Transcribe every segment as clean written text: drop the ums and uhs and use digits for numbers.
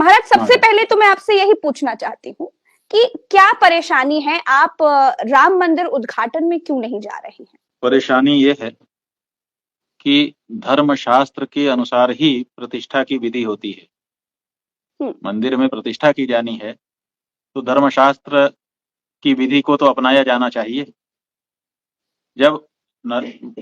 महाराज, सबसे पहले तो मैं आपसे यही पूछना चाहती हूँ कि क्या परेशानी है, आप राम मंदिर उद्घाटन में क्यों नहीं जा रहे हैं? परेशानी ये है कि धर्मशास्त्र के अनुसार ही प्रतिष्ठा की विधि होती है। मंदिर में प्रतिष्ठा की जानी है तो धर्मशास्त्र की विधि को तो अपनाया जाना चाहिए। जब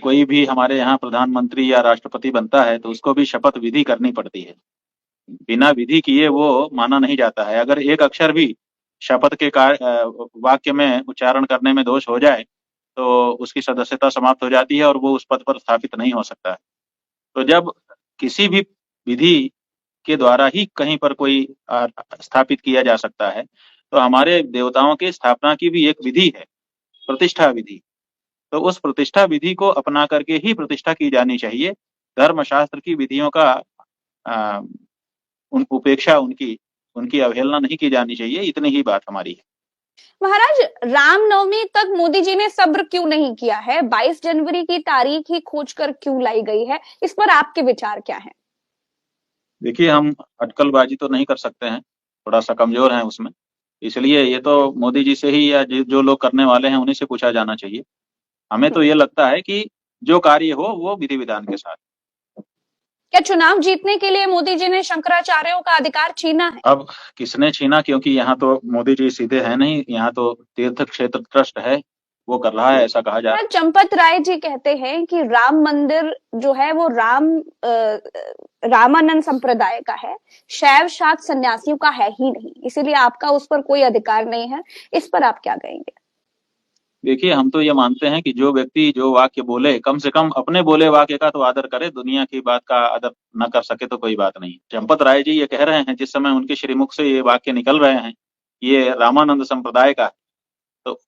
कोई भी हमारे यहाँ प्रधानमंत्री या राष्ट्रपति बनता है तो उसको भी शपथ विधि करनी पड़ती है। बिना विधि किए वो माना नहीं जाता है। अगर एक अक्षर भी शपथ के वाक्य में उच्चारण करने में दोष हो जाए तो उसकी सदस्यता समाप्त हो जाती है और वो उस पद पर स्थापित नहीं हो सकता है। तो जब किसी भी विधि के द्वारा ही कहीं पर कोई स्थापित किया जा सकता है, तो हमारे देवताओं की स्थापना की भी एक विधि है, प्रतिष्ठा विधि। तो उस प्रतिष्ठा विधि को अपना करके ही प्रतिष्ठा की जानी चाहिए। धर्मशास्त्र की विधियों का उपेक्षा, उनकी अवहेलना नहीं की जानी चाहिए। इतनी ही बात हमारी है। महाराज, रामनवमी तक मोदी जी ने सब्र क्यों नहीं किया है? 22 जनवरी की तारीख ही खोजकर क्यों लाई गई है? इस पर आपके विचार क्या हैं? देखिए, हम अटकलबाजी तो नहीं कर सकते हैं, थोड़ा सा कमजोर हैं उसमें। इसलिए ये तो मोदी जी से ही या जो लोग करने वाले हैं उन्हीं से पूछा जाना चाहिए। हमें तो ये लगता है कि जो कार्य हो वो विधि विधान के साथ। क्या चुनाव जीतने के लिए मोदी जी ने शंकराचार्यों का अधिकार छीना है? अब किसने छीना, क्योंकि यहाँ तो मोदी जी सीधे हैं नहीं, यहाँ तो तीर्थ क्षेत्र ट्रस्ट है, वो कर रहा है, ऐसा कहा जा रहा है। चंपत राय जी कहते हैं कि राम मंदिर जो है वो रामानंद संप्रदाय का है, शैव शाक्त सन्यासियों का है ही नहीं, इसीलिए आपका उस पर कोई अधिकार नहीं है। इस पर आप क्या कहेंगे? देखिए, हम तो ये मानते हैं कि जो व्यक्ति जो वाक्य बोले, कम से कम अपने बोले वाक्य का तो आदर करे, दुनिया की बात का आदर न कर सके तो कोई बात नहीं। चंपत राय जी ये कह रहे हैं, जिस समय उनके श्रीमुख से ये वाक्य निकल रहे हैं, ये रामानंद संप्रदाय का, तो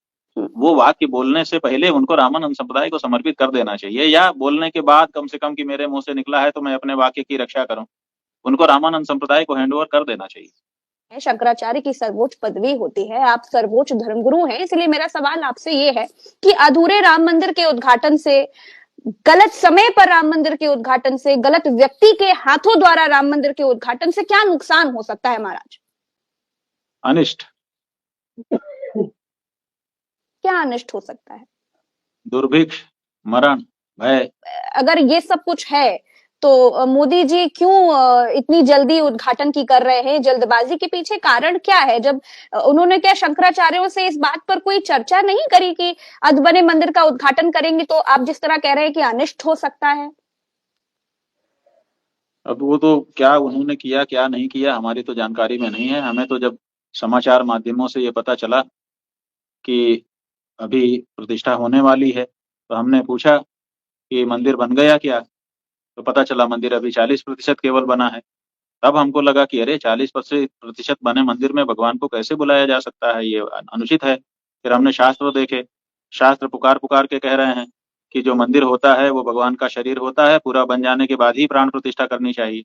वो वाक्य बोलने से पहले उनको रामानंद संप्रदाय को समर्पित कर देना चाहिए, या बोलने के बाद कम से कम कि मेरे मुंह से निकला है तो मैं अपने वाक्य की रक्षा करूं, उनको रामानंद संप्रदाय को हैंड ओवर कर देना चाहिए। शंकराचार्य की सर्वोच्च पदवी होती है, आप सर्वोच्च धर्मगुरु हैं, इसलिए मेरा सवाल आपसे ये है कि अधूरे राम मंदिर के उद्घाटन से, गलत समय पर राम मंदिर के उद्घाटन से, गलत व्यक्ति के हाथों द्वारा राम मंदिर के उद्घाटन से क्या नुकसान हो सकता है महाराज? अनिष्ट। क्या अनिष्ट हो सकता है? दुर्भिक्ष, मरण, भय। अगर ये सब कुछ है तो मोदी जी क्यों इतनी जल्दी उद्घाटन की कर रहे हैं? जल्दबाजी के पीछे कारण क्या है? जब उन्होंने क्या शंकराचार्यों से इस बात पर कोई चर्चा नहीं करी कि अधबने मंदिर का उद्घाटन करेंगे तो आप जिस तरह कह रहे हैं कि अनिष्ट हो सकता है? अब वो तो क्या उन्होंने किया क्या नहीं किया हमारी तो जानकारी में नहीं है। हमें तो जब समाचार माध्यमों से ये पता चला कि अभी प्रतिष्ठा होने वाली है तो हमने पूछा कि मंदिर बन गया क्या, तो पता चला मंदिर अभी 40% केवल बना है। तब हमको लगा कि अरे 40% बने मंदिर में भगवान को कैसे बुलाया जा सकता है, ये अनुचित है। फिर हमने शास्त्र देखे, शास्त्र पुकार पुकार के कह रहे हैं कि जो मंदिर होता है वो भगवान का शरीर होता है, पूरा बन जाने के बाद ही प्राण प्रतिष्ठा करनी चाहिए।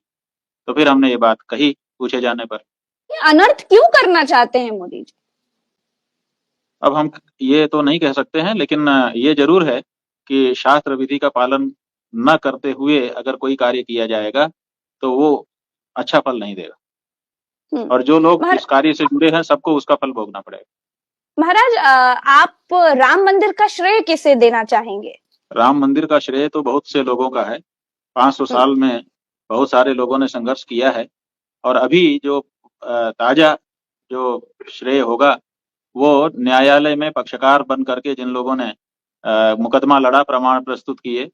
तो फिर हमने ये बात कही पूछे जाने पर। अनर्थ क्यों करना चाहते हैं मोदी जी? अब हम ये तो नहीं कह सकते हैं, लेकिन ये जरूर है कि शास्त्र विधि का पालन न करते हुए अगर कोई कार्य किया जाएगा तो वो अच्छा फल नहीं देगा, और जो लोग इस कार्य से जुड़े हैं सबको उसका फल भोगना पड़ेगा। महाराज, आप राम मंदिर का श्रेय किसे देना चाहेंगे? राम मंदिर का श्रेय तो बहुत से लोगों का है। 500 साल में बहुत सारे लोगों ने संघर्ष किया है, और अभी जो ताजा जो श्रेय होगा वो न्यायालय में पक्षकार बन करके जिन लोगों ने मुकदमा लड़ा, प्रमाण प्रस्तुत किए,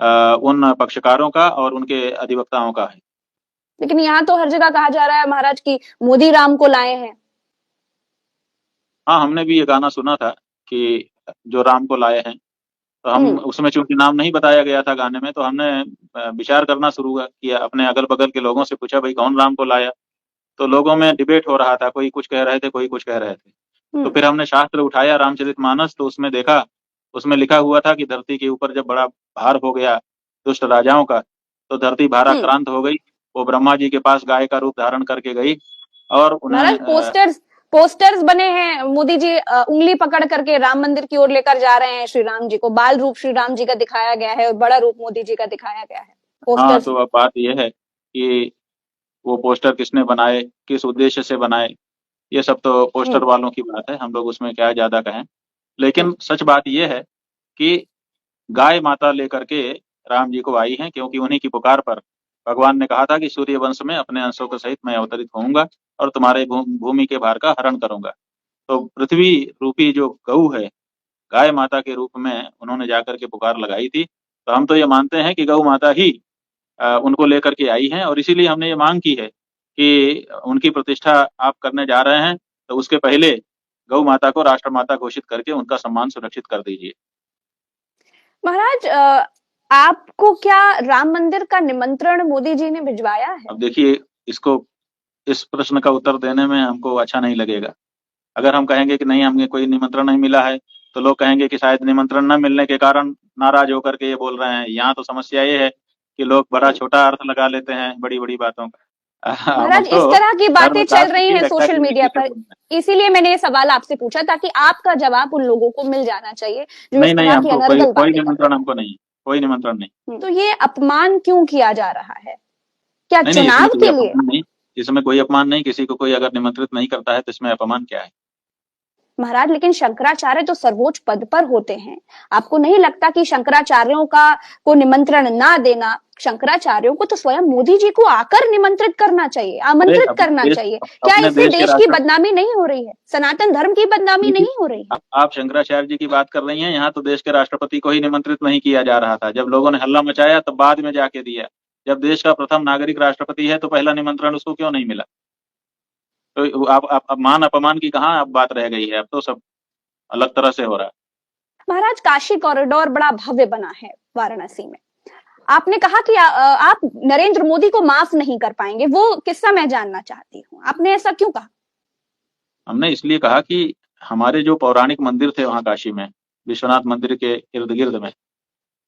उन पक्षकारों का और उनके अधिवक्ताओं का है। लेकिन यहाँ तो हर जगह कहा जा रहा है महाराज कि मोदी राम को लाए हैं। हाँ, हमने भी ये गाना सुना था कि जो राम को लाए हैं, तो हम उसमें चूंकि नाम नहीं बताया गया था गाने में, तो हमने विचार करना शुरू किया, अपने अगल बगल के लोगों से पूछा भाई कौन राम को लाया। तो लोगों में डिबेट हो रहा था, कोई कुछ कह रहे थे, कोई कुछ कह रहे थे। तो फिर हमने शास्त्र उठाया रामचरितमानस, तो उसमें देखा, उसमें लिखा हुआ था कि धरती के ऊपर जब बड़ा भार हो गया दुष्ट राजाओं का, तो धरती भाराक्रांत हो गई, वो ब्रह्मा जी के पास गाय का रूप धारण करके गई और उन्हें पोस्टर्स बने हैं, मोदी जी उंगली पकड़ करके राम मंदिर की ओर लेकर जा रहे हैं श्री राम जी को, बाल रूप श्री राम जी का दिखाया गया है और बड़ा रूप मोदी जी का दिखाया गया है। हाँ, तो अब बात यह है कि वो पोस्टर किसने बनाए, किस उद्देश्य से बनाए, ये सब तो पोस्टर वालों की बात है, हम लोग उसमें क्या ज्यादा कहें। लेकिन सच बात ये है कि गाय माता लेकर के राम जी को आई हैं, क्योंकि उन्हीं की पुकार पर भगवान ने कहा था कि सूर्य वंश में अपने अंशों के सहित मैं अवतरित होऊंगा और तुम्हारे भूमि के भार का हरण करूंगा। तो पृथ्वी रूपी जो गऊ है, गाय माता के रूप में उन्होंने जाकर के पुकार लगाई थी। तो हम तो ये मानते हैं कि गौ माता ही उनको लेकर के आई हैं, और इसीलिए हमने ये मांग की है कि उनकी प्रतिष्ठा आप करने जा रहे हैं तो उसके पहले गौ माता को राष्ट्रमाता घोषित करके उनका सम्मान सुरक्षित कर दीजिए। महाराज, आपको क्या राम मंदिर का निमंत्रण मोदी जी ने भिजवाया है? अब देखिए, इसको इस प्रश्न का उत्तर देने में हमको अच्छा नहीं लगेगा। अगर हम कहेंगे कि नहीं, हमें कोई निमंत्रण नहीं मिला है, तो लोग कहेंगे कि शायद निमंत्रण न मिलने के कारण नाराज होकर के ये बोल रहे हैं। यहाँ तो समस्या ये है कि लोग बड़ा छोटा अर्थ लगा लेते हैं बड़ी बड़ी बातों का। हम महाराज, इस तो तरह की बातें चल धर्मशास्त्र रही की हैं रक्षा सोशल की मीडिया नीति से पर, बोल रहे इसीलिए मैंने ये सवाल आपसे पूछा ताकि आपका जवाब उन लोगों को मिल जाना चाहिए जो हैं। इस नहीं नहीं, तरह की हमको कोई अनर्गल कोई बातें कर रहे निमंत्रण हमको नहीं, कोई निमंत्रण नहीं। तो ये अपमान क्यों किया जा रहा है? क्या नहीं नहीं, इसमें चुनाव कोई के लिए? अपमान नहीं, इसमें कोई अपमान नहीं। किसी को कोई अगर निमंत्रित नहीं करता है तो इसमें अपमान क्या है? महाराज, लेकिन शंकराचार्य तो सर्वोच्च पद पर होते हैं। आपको नहीं लगता कि शंकराचार्यों का को निमंत्रण ना देना, शंकराचार्यों को तो स्वयं मोदी जी को आकर निमंत्रित करना चाहिए, अरे आमंत्रित करना चाहिए? क्या अपने इससे देश के देश की राष्ट्र बदनामी नहीं हो रही है? सनातन धर्म की बदनामी देखिए, नहीं हो रही है? आप शंकराचार्य जी की बात कर रही हैं। यहाँ तो देश के राष्ट्रपति को ही निमंत्रित नहीं किया जा रहा था। जब लोगों ने हल्ला मचाया तब बाद में जाके दिया। जब देश का प्रथम नागरिक राष्ट्रपति है तो पहला निमंत्रण उसको क्यों नहीं मिला? तो आप मान अपमान की कहाँ अब बात रह गई है? अब तो सब अलग तरह से हो रहा है। महाराज, काशी कॉरिडोर बड़ा भव्य बना है वाराणसी में। आपने कहा कि आप नरेंद्र मोदी को माफ नहीं कर पाएंगे, वो किस्सा मैं जानना चाहती हूँ। आपने ऐसा क्यों कहा? हमने इसलिए कहा कि हमारे जो पौराणिक मंदिर थे वहाँ काशी में, विश्वनाथ मंदिर के इर्द गिर्द में,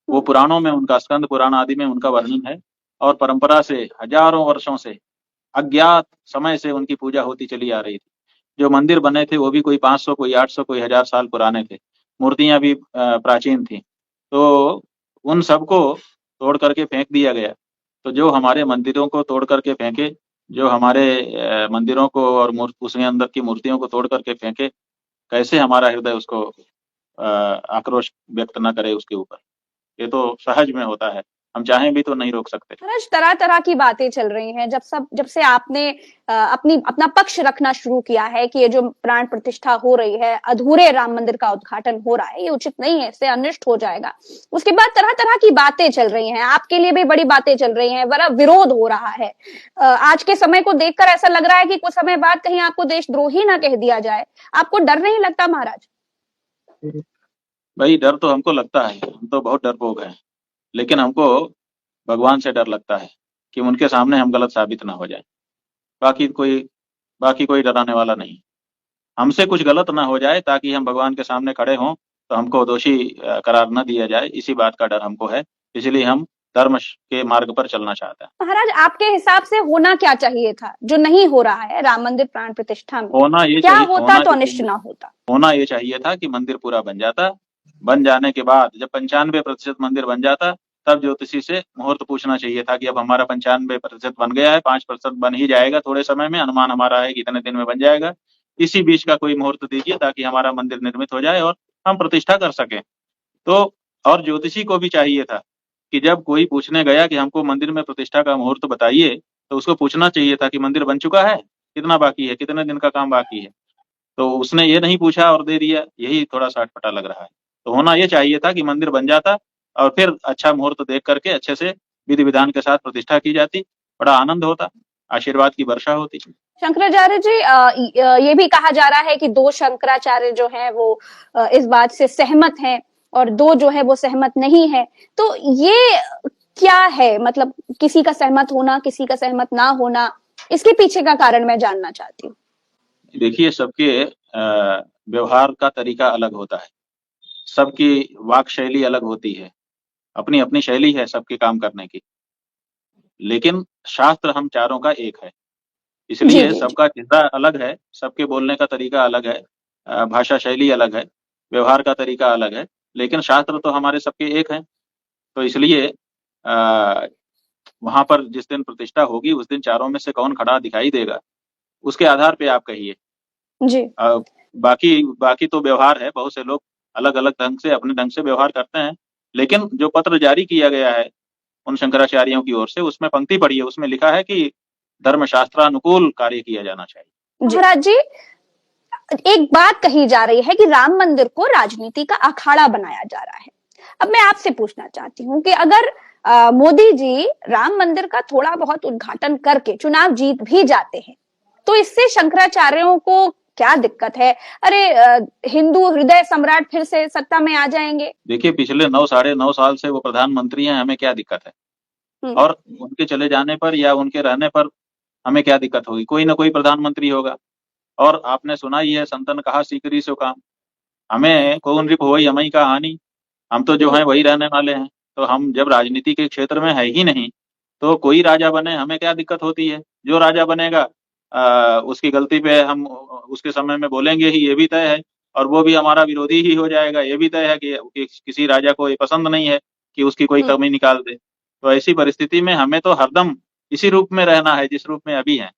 वो पुराणों में उनका, स्कंद पुराण आदि में उनका वर्णन है, और परंपरा से हजारों वर्षों से, अज्ञात समय से उनकी पूजा होती चली आ रही थी। जो मंदिर बने थे वो भी कोई 500, कोई 800, कोई 1000 साल पुराने थे। मूर्तियां भी प्राचीन थी। तो उन सबको तोड़ करके फेंक दिया गया। तो जो हमारे मंदिरों को तोड़ करके फेंके, जो हमारे मंदिरों को और उसके अंदर की मूर्तियों को तोड़ करके फेंके, कैसे हमारा हृदय उसको आक्रोश व्यक्त न करे उसके ऊपर? ये तो सहज में होता है, हम चाहें भी तो नहीं रोक सकते। महाराज, तरह तरह की बातें चल रही हैं। जब से आपने अपना पक्ष रखना शुरू किया है कि ये जो प्राण प्रतिष्ठा हो रही है, अधूरे राम मंदिर का उद्घाटन हो रहा है, ये उचित नहीं है, इससे अनिष्ट हो जाएगा। उसके बाद तरह तरह की बातें चल रही हैं, आपके लिए भी बड़ी बातें चल रही हैं, बड़ा विरोध हो रहा है। आज के समय को देखकर ऐसा लग रहा है कि कुछ समय बाद कहीं आपको देशद्रोही ना कह दिया जाए। आपको डर नहीं लगता महाराज? भाई, डर तो हमको लगता है, हम तो बहुत डरपोक हैं। लेकिन हमको भगवान से डर लगता है कि उनके सामने हम गलत साबित ना हो जाए। बाकी कोई बाकी कोई डराने वाला नहीं। हमसे कुछ गलत ना हो जाए ताकि हम भगवान के सामने खड़े हों तो हमको दोषी करार न दिया जाए, इसी बात का डर हमको है। इसलिए हम धर्म के मार्ग पर चलना चाहते हैं। महाराज, आपके हिसाब से होना क्या चाहिए था जो नहीं हो रहा है राम मंदिर प्राण प्रतिष्ठा में? क्या होता तो अनिष्ट ना होता? होना ये चाहिए था कि मंदिर पूरा बन जाता। बन जाने के बाद जब 95% मंदिर बन जाता, तब ज्योतिषी से मुहूर्त पूछना चाहिए था कि अब हमारा 95% बन गया है, 5% बन ही जाएगा थोड़े समय में, अनुमान हमारा है कि इतने दिन में बन जाएगा। इसी बीच का कोई मुहूर्त दीजिए ताकि हमारा मंदिर निर्मित हो जाए और हम प्रतिष्ठा कर सकें। तो और ज्योतिषी को भी चाहिए था कि जब कोई पूछने गया कि हमको मंदिर में प्रतिष्ठा का मुहूर्त बताइए, तो उसको पूछना चाहिए था कि मंदिर बन चुका है, कितना बाकी है, कितने दिन का काम बाकी है। तो उसने ये नहीं पूछा और दे दिया, यही थोड़ा सा अटपटा लग रहा है। तो होना ये चाहिए था कि मंदिर बन जाता और फिर अच्छा मुहूर्त देख करके अच्छे से विधि विधान के साथ प्रतिष्ठा की जाती, बड़ा आनंद होता, आशीर्वाद की वर्षा होती। शंकराचार्य जी, ये भी कहा जा रहा है कि दो शंकराचार्य जो हैं वो इस बात से सहमत हैं और दो जो है वो सहमत नहीं है। तो ये क्या है? मतलब किसी का सहमत होना, किसी का सहमत ना होना, इसके पीछे का कारण मैं जानना चाहती हूँ। देखिए, सबके व्यवहार का तरीका अलग होता है, सबकी वाक शैली अलग होती है, अपनी अपनी शैली है सबके काम करने की। लेकिन शास्त्र हम चारों का एक है, जी इसलिए जी जी। सबका चेहरा अलग है, सबके बोलने का तरीका अलग है, भाषा शैली अलग है, व्यवहार का तरीका अलग है। लेकिन शास्त्र तो हमारे सबके एक हैं। तो इसलिए वहां पर जिस दिन प्रतिष्ठा होगी उस दिन चारों में से कौन खड़ा दिखाई देगा, उसके आधार पे आप कहिए। जी। बाकी बाकी तो व्यवहार है, बहुत से लोग अलग अलग ढंग से अपने ढंग से व्यवहार करते हैं, लेकिन जो पत्र जारी किया गया है उन शंकराचार्यों की ओर से, उसमें पंक्ति पढ़ी है, उसमें लिखा है कि धर्मशास्त्रानुकूल कार्य किया जाना चाहिए। महाराज जी, एक बात कही जा रही है कि राम मंदिर को राजनीति का अखाड़ा बनाया जा रहा है। अब मैं आपसे पूछना चाहती हूँ कि अगर मोदी जी राम मंदिर का थोड़ा बहुत उद्घाटन करके चुनाव जीत भी जाते हैं, तो इससे शंकराचार्यों को क्या दिक्कत है? अरे हिंदू हृदय सम्राट फिर से सत्ता में आ जाएंगे। देखिए, पिछले 9 साढ़े 9 साल से वो प्रधानमंत्री हैं, हमें क्या दिक्कत है? और उनके चले जाने पर या उनके रहने पर हमें क्या दिक्कत होगी? कोई ना कोई प्रधानमंत्री होगा। और आपने सुना ही है, संतन कहा सीकरी सो काम। हमें कौन रिप होई हमई का हानि, हम तो जो है वही रहने वाले हैं। तो हम जब राजनीति के क्षेत्र में है ही नहीं, तो कोई राजा बने हमें क्या दिक्कत होती है? जो राजा बनेगा उसकी गलती पे हम उसके समय में बोलेंगे ही, ये भी तय है। और वो भी हमारा विरोधी ही हो जाएगा, ये भी तय है कि किसी राजा को ये पसंद नहीं है कि उसकी कोई कमी निकाल दे। तो ऐसी परिस्थिति में हमें तो हरदम इसी रूप में रहना है जिस रूप में अभी है।